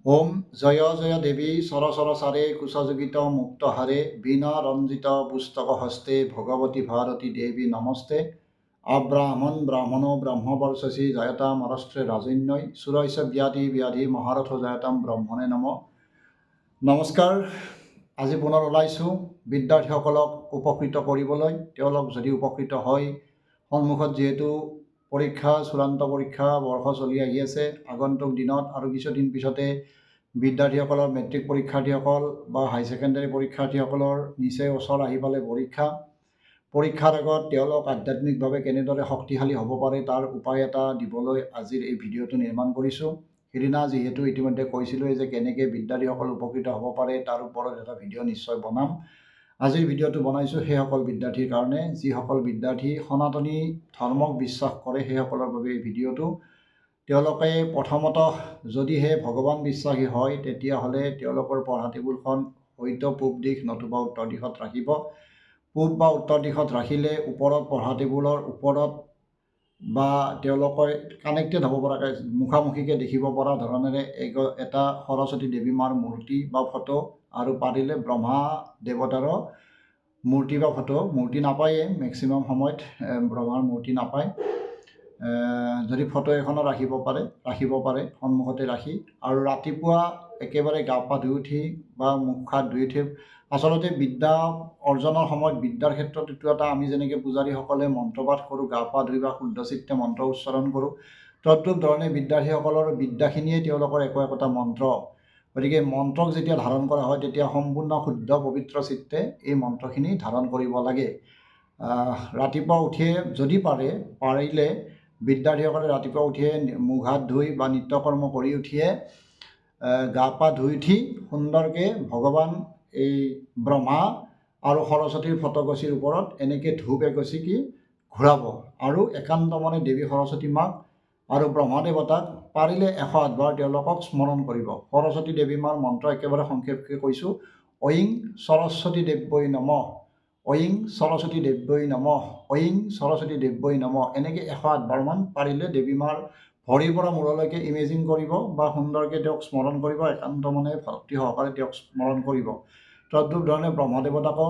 ওম জয় জয় দেবী সরসর সারে কুশযোগিত মুক্তহারে বীণা রঞ্জিত পুস্তক হস্তে ভগবতী ভারতী দেবী নমস্তে আব্রাহ্মণ ব্রাহ্মণো ব্রহ্মবর্ষসি জয়তাম অরস্ত্রে রাজন্যই সুরৈশ ব্যাধি ব্যাধি মহারথ জয়তাম ব্রহ্মণে নম। নমস্কাৰ। আজি পুনৰ ওলাইছোঁ বিদ্যাৰ্থীসকলক উপকৃত কৰিবলৈ। তেওঁলোক যদি উপকৃত হয়, সন্মুখত যিহেতু পৰীক্ষা, চূড়ান্ত পৰীক্ষা বৰ্ষ চলি আহি আছে, আগন্তুক দিনত আৰু কিছুদিন পিছতে বিদ্যাৰ্থীসকলৰ মেট্ৰিক পৰীক্ষাৰ্থীসকল বা হাই ছেকেণ্ডাৰী পৰীক্ষাৰ্থীসকলৰ নিচেই ওচৰ আহি পালে পৰীক্ষাৰ আগত তেওঁলোক আধ্যাত্মিকভাৱে কেনেদৰে শক্তিশালী হ'ব পাৰে তাৰ উপায় এটা দিবলৈ আজিৰ এই ভিডিঅ'টো নিৰ্মাণ কৰিছোঁ। সিদিনা যিহেতু ইতিমধ্যে কৈছিলোঁৱেই যে কেনেকৈ বিদ্যাৰ্থীসকল উপকৃত হ'ব পাৰে তাৰ ওপৰত এটা ভিডিঅ' নিশ্চয় বনাম। আজিৰ ভিডিঅ'টো বনাইছোঁ সেইসকল বিদ্যাৰ্থীৰ কাৰণে যিসকল বিদ্যাৰ্থী সনাতনী ধৰ্মক বিশ্বাস কৰে, সেইসকলৰ বাবে এই ভিডিঅ'টো। তেওঁলোকে প্ৰথমত যদিহে ভগৱান বিশ্বাসী হয় তেতিয়াহ'লে তেওঁলোকৰ পঢ়া টেবুলখন হয়তো পূব দিশ নতুবা উত্তৰ দিশত ৰাখিব। পূব বা উত্তৰ দিশত ৰাখিলে ওপৰত পঢ়া টেবুলৰ ওপৰত বা তেওঁলোকে কানেক্টেড হ'ব পৰাকৈ মুখামুখিকৈ দেখিব পৰা ধৰণেৰে এটা সৰস্বতী দেৱী মাৰ মূৰ্তি বা ফটো, আৰু পাৰিলে ব্ৰহ্মা দেৱতাৰো মূৰ্তি বা ফটো, মূৰ্তি নাপায়েই মেক্সিমাম সময়ত ব্ৰহ্মাৰ মূৰ্তি নাপায়। যদি ফটো এখনো ৰাখিব পাৰে সন্মুখতে ৰাখি, আৰু ৰাতিপুৱা একেবাৰে গা পা ধুই উঠি বা মুখ হাত ধুই উঠি, আচলতে বিদ্যা অৰ্জনৰ সময়ত বিদ্যাৰ ক্ষেত্ৰত এইটো এটা আমি যেনেকৈ পূজাৰীসকলে মন্ত্ৰপাঠ কৰোঁ, গা পা ধুই বা শুদ্ধ চিত্তে মন্ত্ৰ উচ্চাৰণ কৰোঁ, তদ্ৰূপ ধৰণে বিদ্যাৰ্থীসকলৰ বিদ্যাখিনিয়ে তেওঁলোকৰ একোটা মন্ত্ৰ। গতিকে মন্ত্ৰক যেতিয়া ধাৰণ কৰা হয় তেতিয়া সম্পূৰ্ণ শুদ্ধ পবিত্ৰ চিত্তে এই মন্ত্ৰখিনি ধাৰণ কৰিব লাগে। ৰাতিপুৱা উঠিয়ে যদি পাৰিলে বিদ্যাৰ্থীসকলে ৰাতিপুৱা উঠিয়ে মুখ হাত ধুই বা নিত্যকৰ্ম কৰি উঠিয়ে গা পা ধুই উঠি সুন্দৰকৈ ভগৱান এই ব্ৰহ্মা আৰু সৰস্বতীৰ ফটোগছিৰ ওপৰত এনেকৈ ধূপ এগছি কি ঘূৰাব, আৰু একান্ত মনে দেৱী সৰস্বতী মাক আৰু ব্ৰহ্মা দেৱতাক পাৰিলে 108 বাৰ তেওঁলোকক স্মৰণ কৰিব। সৰস্বতী দেৱী মাৰ মন্ত্ৰ একেবাৰে সংক্ষেপকৈ কৈছোঁ, ঐং সৰস্বতী দেৱ্যৈ নমঃ, ঐং সৰস্বতী দেৱ্যৈ নমঃ, ঐং সৰস্বতী দেৱ্যৈ নমঃ, এনেকৈ 108 বাৰমান পাৰিলে দেৱী মাৰ ভৰিৰ পৰা মূৰলৈকে ইমেজিন কৰিব বা সুন্দৰকৈ তেওঁক স্মৰণ কৰিব, একান্ত মনে ভক্তি সহকাৰে তেওঁক স্মৰণ কৰিব। তদ্ৰূপ ধৰণে ব্ৰহ্মদেৱতাকো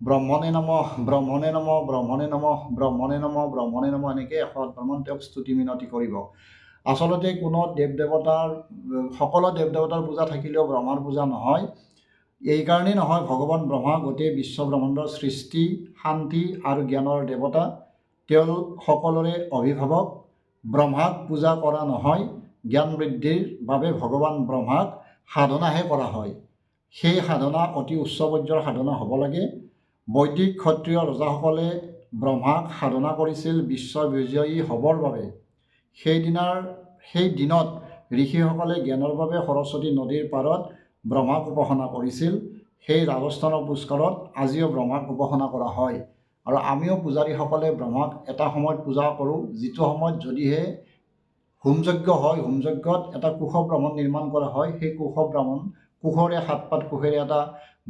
ব্ৰহ্মণে নমঃ, ব্ৰহ্মণে নমঃ, ব্ৰহ্মণে নমঃ, ব্ৰহ্মণে নমঃ, ব্ৰহ্মণে নমঃ, এনেকৈ 108 বাৰমান তেওঁক স্তুতি মিনতি কৰিব। আচলতে কোনো সকলো দেৱ দেৱতাৰ পূজা থাকিলেও ব্ৰহ্মাৰ পূজা নহয়। এইকাৰণেই নহয়, ভগৱান ব্ৰহ্মা গোটেই বিশ্ব ব্ৰহ্মাণ্ডৰ সৃষ্টি, শান্তি আৰু জ্ঞানৰ দেৱতা, তেওঁ সকলোৰে অভিভাৱক। ব্ৰহ্মাক পূজা কৰা নহয়, জ্ঞান বৃদ্ধিৰ বাবে ভগৱান ব্ৰহ্মাক সাধনাহে কৰা হয়। সেই সাধনা অতি উচ্চ পৰ্যায়ৰ সাধনা হ'ব লাগে। বৈদিক ক্ষত্ৰিয় ৰজাসকলে ব্ৰহ্মাক সাধনা কৰিছিল বিশ্ববিজয়ী হ'বৰ বাবে। সেই দিনত ঋষিসকলে জ্ঞানৰ বাবে সৰস্বতী নদীৰ পাৰত ব্ৰহ্মাক উপাসনা কৰিছিল। সেই ৰাজস্থানৰ পুষ্কৰত আজিও ব্ৰহ্মাক উপাসনা কৰা হয়, আৰু আমিও পূজাৰীসকলে ব্ৰহ্মাক এটা সময়ত পূজা কৰোঁ, যিটো সময়ত যদিহে হোমযজ্ঞ হয়, হোমযজ্ঞত এটা কুশ ব্ৰাহ্মণ নিৰ্মাণ কৰা হয়, সেই কুশৰে 7 পাত কুশেৰে এটা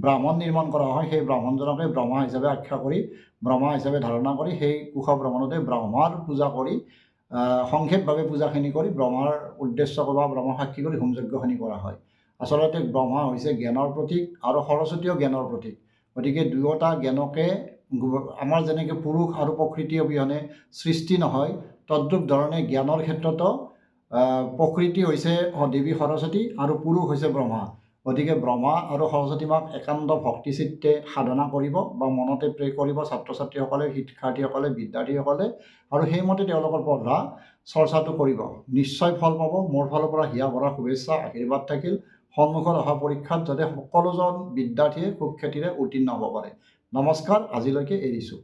ব্ৰাহ্মণ নিৰ্মাণ কৰা হয়। সেই ব্ৰাহ্মণজনকে ব্ৰহ্মা হিচাপে আখ্যা কৰি, ব্ৰহ্মা হিচাপে ধাৰণা কৰি সেই কুশ ব্ৰাহ্মণতে ব্ৰহ্মাৰ পূজা কৰি সংক্ষেপভাৱে পূজাখিনি কৰি ব্ৰহ্মাৰ উদ্দেশ্য বা ব্ৰহ্মা সাক্ষী কৰি হোমযজ্ঞখিনি কৰা হয়। আচলতে ব্ৰহ্মা হৈছে জ্ঞানৰ প্ৰতীক আৰু সৰস্বতীও জ্ঞানৰ প্ৰতীক। গতিকে দুয়োটা জ্ঞানকে, আমাৰ যেনেকৈ পুৰুষ আৰু প্ৰকৃতি অবিহনে সৃষ্টি নহয়, তদ্ৰূপ ধৰণে জ্ঞানৰ ক্ষেত্ৰতো প্ৰকৃতি হৈছে দেৱী সৰস্বতী আৰু পুৰুষ হৈছে ব্ৰহ্মা। গতিকে ব্ৰহ্মা আৰু সৰস্বতী মাক একান্ত ভক্তিচিত্তে সাধনা কৰিব বা মনতে প্ৰে কৰিব ছাত্ৰ ছাত্ৰীসকলে, শিক্ষাৰ্থীসকলে, বিদ্যাৰ্থীসকলে, আৰু সেইমতে তেওঁলোকৰ পঢ়া চৰ্চাটো কৰিব। নিশ্চয় ফল পাব। মোৰ ফালৰ পৰা হিয়া ভৰা শুভেচ্ছা, আশীৰ্বাদ থাকিল। সন্মুখত অহা পৰীক্ষাত যাতে সকলোজন বিদ্যাৰ্থীয়ে সুখ্যাতিৰে উত্তীৰ্ণ হ'ব পাৰে। নমস্কাৰ, আজিলৈকে এৰিছোঁ।